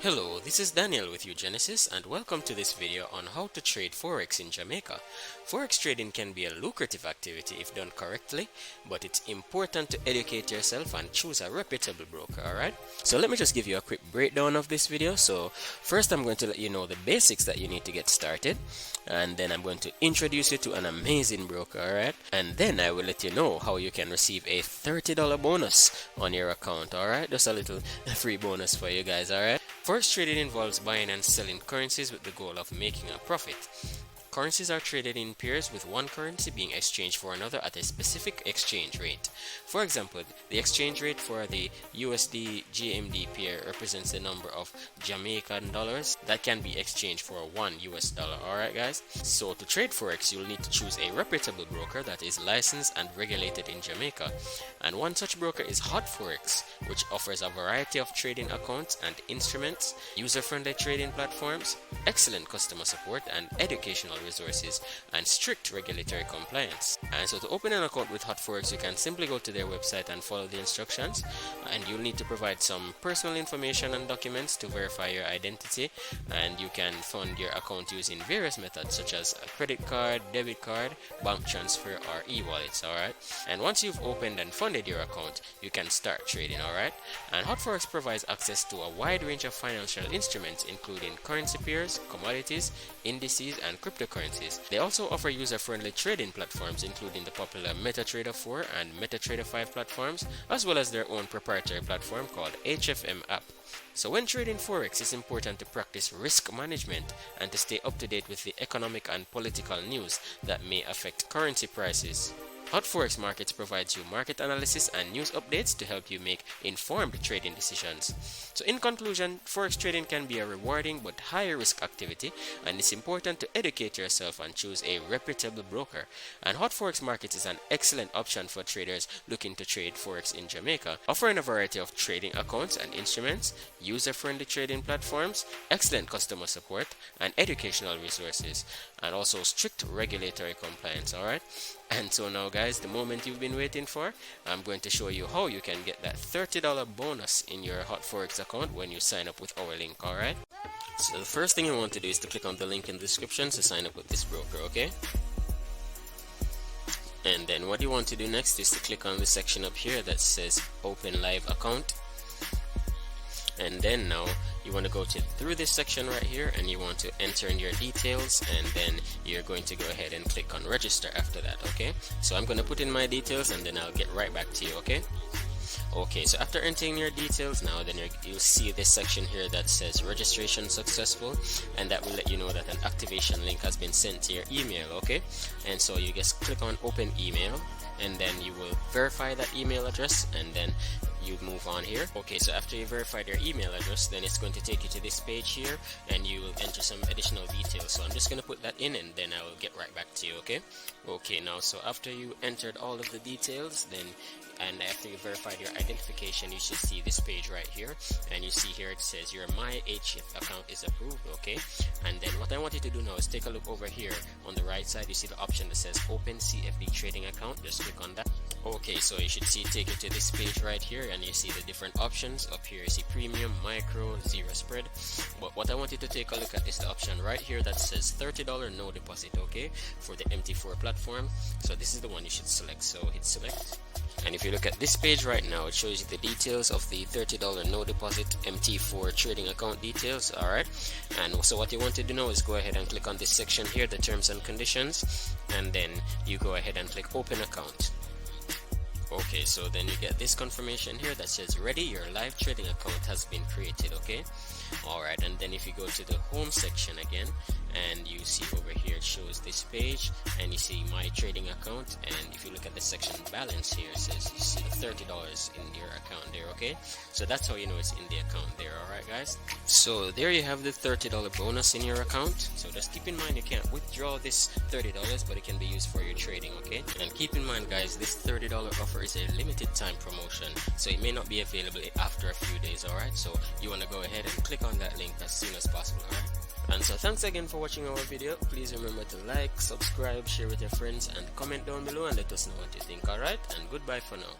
Hello, this is Daniel with uGenesys and welcome to this video on how to trade Forex in Jamaica. Forex trading can be a lucrative activity if done correctly, but it's important to educate yourself and choose a reputable broker, alright? So let me just give you a quick breakdown of this video. So first I'm going to let you know the basics that you need to get started, and then I'm going to introduce you to an amazing broker, alright? And then I will let you know how you can receive a $30 bonus on your account, alright? Just a little free bonus for you guys, alright? Forex trading involves buying and selling currencies with the goal of making a profit. Currencies are traded in pairs, with one currency being exchanged for another at a specific exchange rate. For example, the exchange rate for the USD GMD pair represents the number of Jamaican dollars that can be exchanged for $1 US. Alright guys, so to trade Forex you'll need to choose a reputable broker that is licensed and regulated in Jamaica. And one such broker is Hotforex, which offers a variety of trading accounts and instruments, user-friendly trading platforms, excellent customer support and educational resources, and strict regulatory compliance. And so to open an account with Hotforex, you can simply go to their website and follow the instructions, and you'll need to provide some personal information and documents to verify your identity, and you can fund your account using various methods such as a credit card, debit card, bank transfer or e-wallets. Alright, and once you've opened and funded your account, you can start trading. Alright, and Hotforex provides access to a wide range of financial instruments including currency pairs, commodities, indices and cryptocurrencies. They also offer user-friendly trading platforms including the popular MetaTrader 4 and MetaTrader 5 platforms, as well as their own proprietary platform called HFM app. So when trading Forex, it's important to practice risk management and to stay up to date with the economic and political news that may affect currency prices. Hotforex Markets provides you market analysis and news updates to help you make informed trading decisions. So in conclusion, Forex trading can be a rewarding but high risk activity, and it's important to educate yourself and choose a reputable broker. And Hotforex Markets is an excellent option for traders looking to trade Forex in Jamaica, offering a variety of trading accounts and instruments, user-friendly trading platforms, excellent customer support, and educational resources, and also strict regulatory compliance. Alright, and so now guys, the moment you've been waiting for, I'm going to show you how you can get that $30 bonus in your Hotforex account when you sign up with our link. Alright, so the first thing you want to do is to click on the link in the description to sign up with this broker, okay? And then what you want to do next is to click on the section up here that says open live account. And then now you want to go through this section right here, and you want to enter in your details, and then you're going to go ahead and click on register after that. Okay, so I'm going to put in my details and then I'll get right back to you. Okay, so after entering your details now, then you'll see this section here that says registration successful, and that will let you know that an activation link has been sent to your email. Okay, and so you just click on open email, and then you will verify that email address, and then you move on here. Okay, so after you verified your email address, then it's going to take you to this page here, and you will enter some additional details. So I'm just going to put that in, and then I will get right back to you. Okay, now so after you entered all of the details, then and after you verified your identification, you should see this page right here, and you see here it says your My HF account is approved. Okay, and then what I want you to do now is take a look over here on the right side. You see the option that says open CFD trading account. Just click on that. Okay, so you should see take you to this page right here, and you see the different options up here. You see premium, micro, zero spread, but what I want you to take a look at is the option right here that says $30 no deposit. Okay, for the MT4 platform. So this is the one you should select, so hit select. And if you look at this page right now, it shows you the details of the $30 no deposit MT4 trading account details. Alright, and so what you want to do now is go ahead and click on this section here, the terms and conditions, and then you go ahead and click open account. Okay, so then you get this confirmation here that says ready, your live trading account has been created. Okay, alright, and then if you go to the home section again, and you see over here it shows this page, and you see my trading account, and if you look at the section balance here, it says you see the $30 in your account there. Okay, so that's how you know it's in the account there. Alright guys, so there you have the $30 bonus in your account. So just keep in mind you can't withdraw this $30, but it can be used for your trading. Okay, and keep in mind guys, this $30 offer is a limited time promotion, so it may not be available after a few days. Alright, so you want to go ahead and click on that link as soon as possible. Alright, and so thanks again for watching our video. Please remember to like, subscribe, share with your friends, and comment down below and let us know what you think. Alright, and goodbye for now.